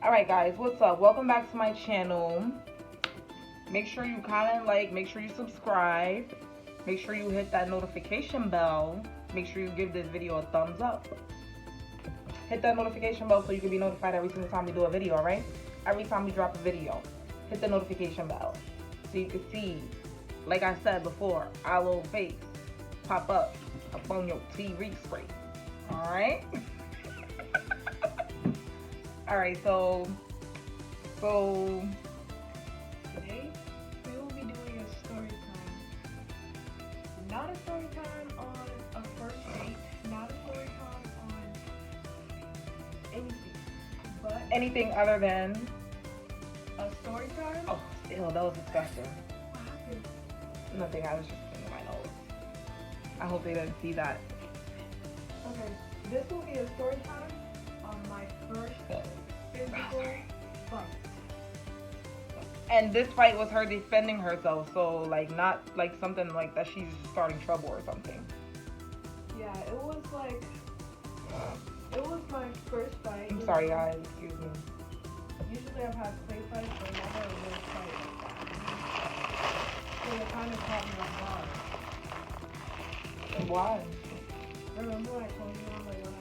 Alright guys, what's up? Welcome back to my channel. Make sure you comment, like, make sure you subscribe. Make sure you hit that notification bell. Make sure you give this video a thumbs up. Hit that notification bell so you can be notified every single time we do a video, alright? Every time we drop a video, hit the notification bell so you can see, like I said before, our little face pop up on your TV screen. Alright? Alright, so today we will be doing a story time. Not a story time on a first date, not a story time on anything, but anything other than a story time. oh, ew, that was disgusting. What happened? Nothing, I was just cleaning my nose. I hope they didn't see that. Okay, this will be a story time on my first physical fight. And this fight was her defending herself, so like not like something like that she's starting trouble or something. Yeah, it was my first fight. I'm sorry guys, excuse me. Usually I've had play fights, but never a real fight like that. So it kind of caught me off guard. And why? Remember when I told you like when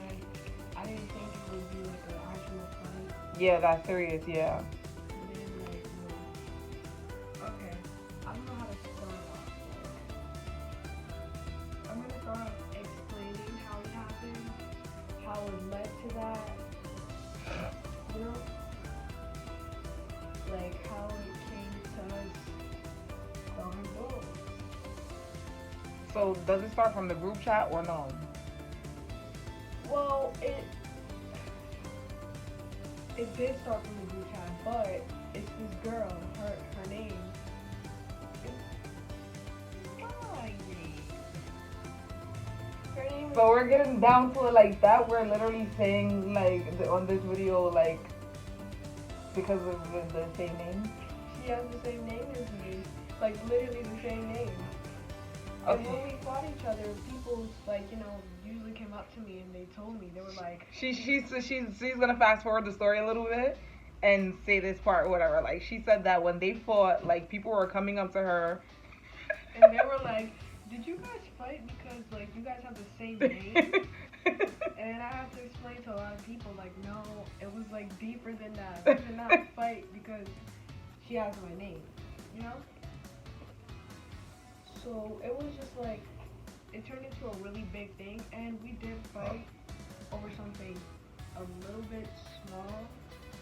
I didn't think it would be like an actual fight? Yeah, that's serious, yeah. And then like, okay, I don't know how to start off. I'm gonna start off explaining how it happened, how it led to that, you know? Like how it came to us going goals. So does it start from the group chat or no? Well, it did start from the group chat, but it's this girl, her name is her name is So we're getting down to it like that. We're literally saying like on this video like because of the same name. she has the same name as me, like literally the same name. And Okay. when we fought each other, people like, usually came up to me and they told me, they were like, She's gonna fast forward the story a little bit and say this part, whatever. Like she said that when they fought, like people were coming up to her and they were like, did you guys fight because like you guys have the same name? And I have to explain to a lot of people, like, no, it was like deeper than that. We did not fight because she has my name, you know? So it was just like, it turned into a really big thing, and we did fight over something a little bit small.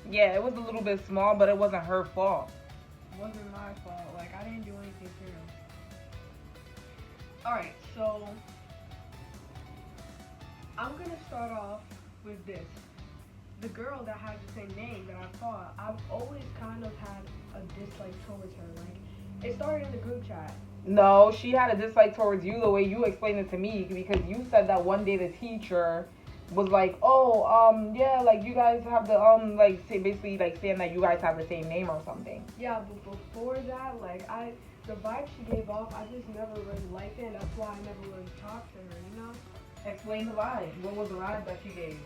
Yeah, it was a little bit small, but it wasn't her fault. It wasn't my fault. Like, I didn't do anything serious. Alright, so I'm gonna start off with this. The girl that has the same name that I fought, I've always kind of had a dislike towards her. Like, it started in the group chat. No, she had a dislike towards you the way you explained it to me because you said that one day the teacher was like, oh, yeah, like you guys have the like basically like saying that you guys have the same name or something. Yeah, but before that, like the vibe she gave off, I just never really liked it, and that's why I never really talked to her, you know? Explain the vibe. What was the vibe that she gave?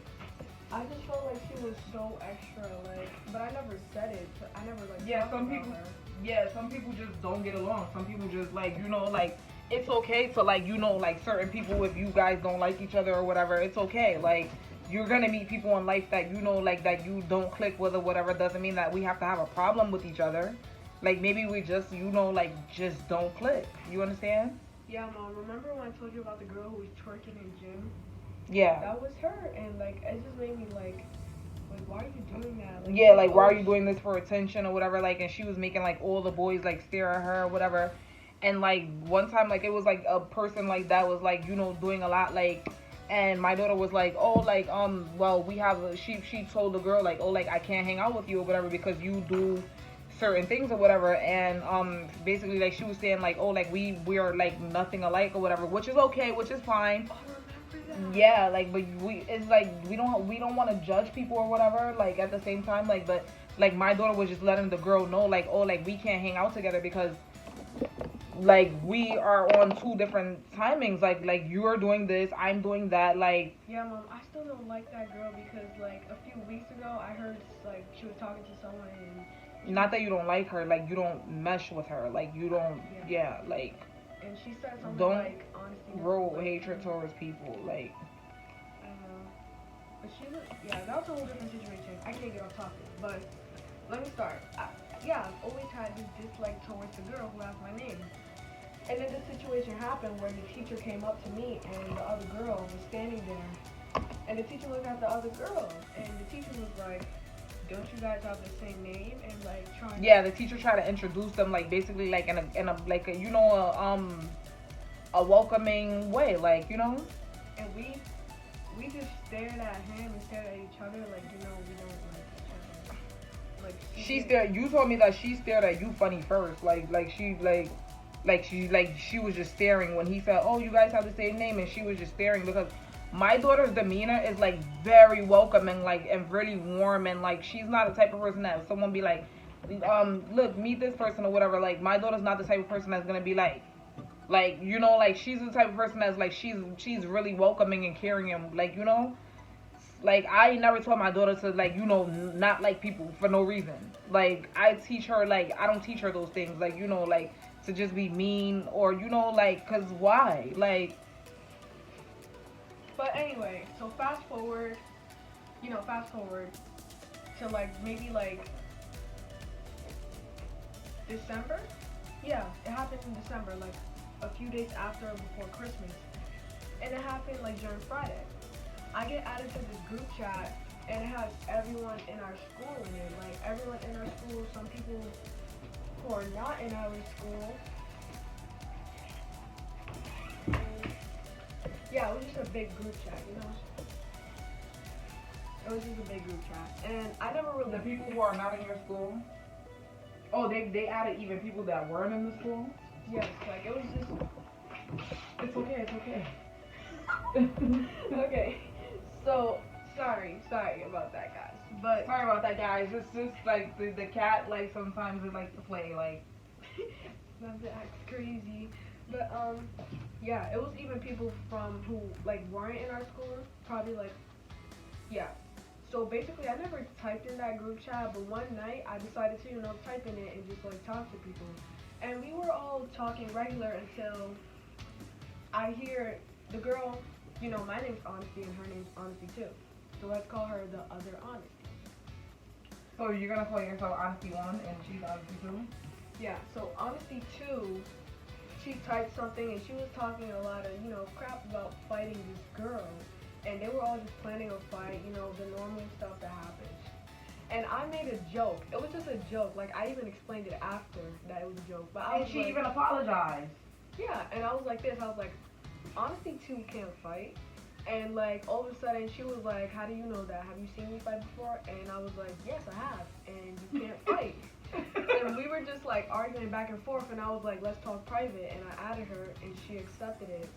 I just felt like she was so extra, like, but I never said it. I never like Yeah, talked some about people. her. Yeah, some people just don't get along. Some people just like like it's okay to like like certain people if you guys don't like each other or whatever. It's okay. Like you're gonna meet people in life that like that you don't click with or whatever. Doesn't mean that we have to have a problem with each other. Like maybe we just like just don't click. You understand? Yeah, Mom, remember when I told you about the girl who was twerking in gym? Yeah. That was her, and like it just made me like why are you doing that? Like, Yeah, like why are you doing this for attention or whatever? Like, and she was making like all the boys like stare at her or whatever. And like one time, like it was like a person like that was like doing a lot like, and my daughter was like, oh like well we have she told the girl like, oh like I can't hang out with you or whatever because you do certain things or whatever, and basically like she was saying like, oh like we're like nothing alike or whatever, which is okay, which is fine. Yeah, like, but it's like we don't want to judge people or whatever, like at the same time, like, but like my daughter was just letting the girl know like, oh like we can't hang out together because like we are on two different timings. Like you're doing this, I'm doing that. Like Yeah, mom, I still don't like that girl because like a few weeks ago I heard like she was talking to someone and not that you don't like her, like you don't mesh with her, like you don't. yeah, Yeah, like and she said something don't like honesty never grow works. hatred towards people. Like I know, but she was yeah, that was a whole different situation. I can't get off topic, but let me start. Yeah, I've always had this dislike towards the girl who asked my name. And then this situation happened where the teacher came up to me and the other girl was standing there. And the teacher looked at the other girl and the teacher was like, don't you guys have the same name? And like trying yeah, the teacher tried to introduce them like basically like in a like a, a welcoming way, like and we just stared at him and stared at each other like, we don't like each other. Like she stared. You told me that she stared at you funny first, she was just staring when he said, "Oh, you guys have the same name," and she was just staring because my daughter's demeanor is like very welcoming, like and really warm, and like she's not the type of person that someone be like, look, meet this person or whatever. Like my daughter's not the type of person that's gonna be like like she's the type of person that's like she's really welcoming and caring and like I never told my daughter to like not like people for no reason. Like I teach her like I don't teach her those things like like to just be mean or like cuz why? Like but anyway, so fast forward to like maybe like December. Yeah, it happened in December, like a few days after or before Christmas. And it happened like during Friday. I get added to this group chat and it has everyone in our school in it. Like everyone in our school, some people who are not in our school. And yeah, it was just a big group chat. It was just a big group chat. And I never really the people who are not in your school. Oh, they added even people that weren't in the school. yes, like it was just It's okay. It's okay. okay. So sorry about that, guys. But Sorry about that, guys. It's just like the cat like sometimes it likes to play like. that acts crazy. But yeah, it was even people from who like weren't in our school. Probably like yeah. So basically, I never typed in that group chat, but one night I decided to type in it and just like talk to people, and we were all talking regular until I hear the girl. My name's Honesty and her name's Honesty too. So let's call her the other Honesty. So you're gonna call yourself Honesty 1 and she's Honesty 2? Yeah, so Honesty 2, she typed something and she was talking a lot of, crap about fighting this girl. And they were all just planning a fight, the normal stuff that happens. And I made a joke. It was just a joke. Like, I even explained it after that it was a joke. But I was And she like, even apologized. yeah, and I was like this. I was like, Honesty 2 can't fight. And like all of a sudden she was like, how do you know that? Have you seen me fight before? And I was like, yes, I have. And you can't fight. And we were just like arguing back and forth. And I was like, let's talk private. And I added her and she accepted it.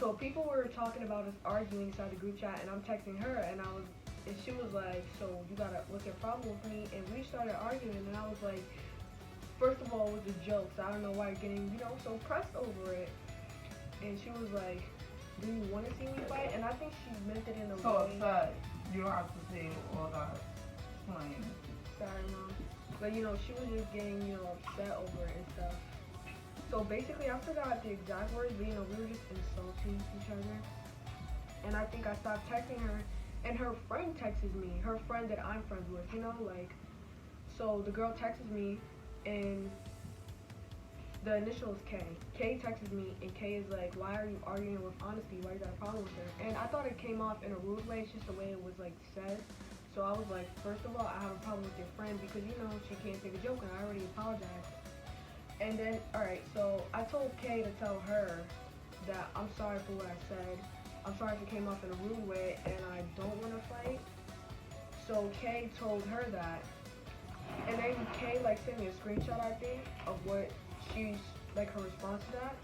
So people were talking about us arguing inside the group chat. And I'm texting her and she was like, so you got what's your problem with me? And we started arguing. And I was like, first of all, it was a joke. So I don't know why you're getting, so pressed over it. And she was like, do you want to see me fight? And I think she meant it in a So way. upset. You don't have to say all that. Explain. Sorry, mom. But she was just getting upset over it and stuff. So basically, I forgot the exact words, but we were just insulting each other. And I think I stopped texting her, and her friend texted me. Her friend that I'm friends with, So the girl texted me, and the initial is K. K texted me, and K is like, why are you arguing with Honesty? Why you got a problem with her? And I thought it came off in a rude way. It's just the way it was, like, said. So I was like, first of all, I have a problem with your friend because, she can't take a joke, and I already apologized. And then, alright, so I told K to tell her that I'm sorry for what I said. I'm sorry if it came off in a rude way, and I don't want to fight. So K told her that. And then K, sent me a screenshot, I think, of what she's her response to that.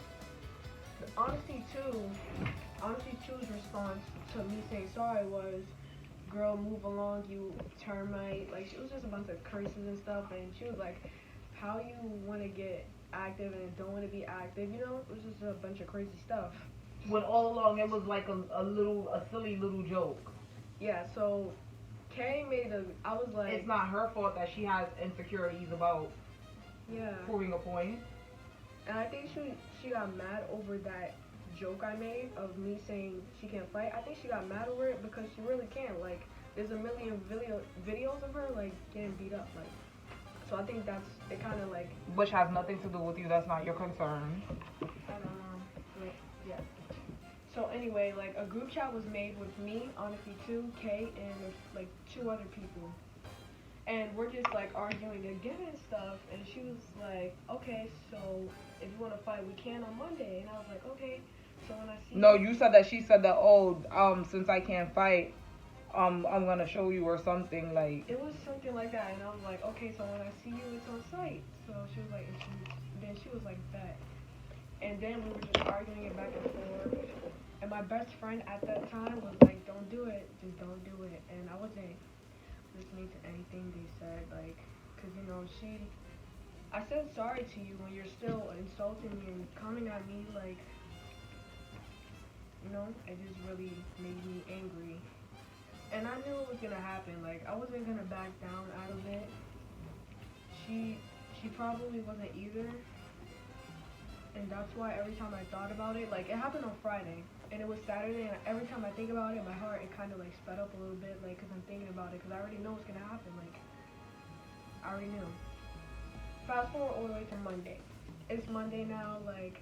The Honesty 2's response to me saying sorry was, girl, move along, you termite. She was just a bunch of curses and stuff, and she was like, how you want to get active and don't want to be active. You know, it was just a bunch of crazy stuff. When all along it was like a silly little joke. Yeah, so Kay I was like, it's not her fault that she has insecurities about proving a point. And I think she got mad over that joke I made of me saying she can't fight. I think she got mad over it because she really can't. Like, there's a million videos of her like getting beat up. Like, so I think that's it. Kind of like, which has nothing to do with you. That's not your concern. I don't know. But, yeah. So anyway, like a group chat was made with me, Honestly 2, Kay, and like 2 other people. And we're just like arguing again and stuff. And she was like, okay, so if you want to fight, we can on Monday. And I was like, okay. So when I see No, you said that. She said that. Oh, since I can't fight, I'm gonna show you or something like. It was something like that, and I was like, okay, so when I see you, it's on site. So she was like, then she was like that. And then we were just arguing it back and forth. And my best friend at that time was like, don't do it, just don't do it. And I wasn't listening to anything they said, like, cause you know I said sorry to you when you're still insulting me and coming at me, like, you know, it just really made me angry. And I knew it was gonna happen, like, I wasn't gonna back down out of it. She probably wasn't either. And that's why every time I thought about it, like, it happened on Friday, and it was Saturday, and every time I think about it, my heart, it kind of, like, sped up a little bit, like, because I'm thinking about it, because I already know what's going to happen, like, I already knew. Fast forward all the way to Monday. It's Monday now, like,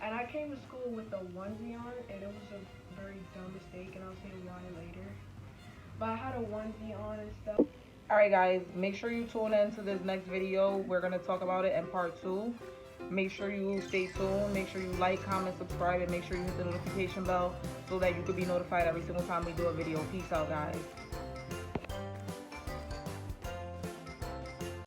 and I came to school with a onesie on, and it was a very dumb mistake, and I'll say why later. But I had a onesie on and stuff. Alright, guys, make sure you tune in to this next video. We're going to talk about it in part 2. Make sure you stay tuned. Make sure you like, comment, subscribe, and make sure you hit the notification bell so that you can be notified every single time we do a video. Peace out, guys.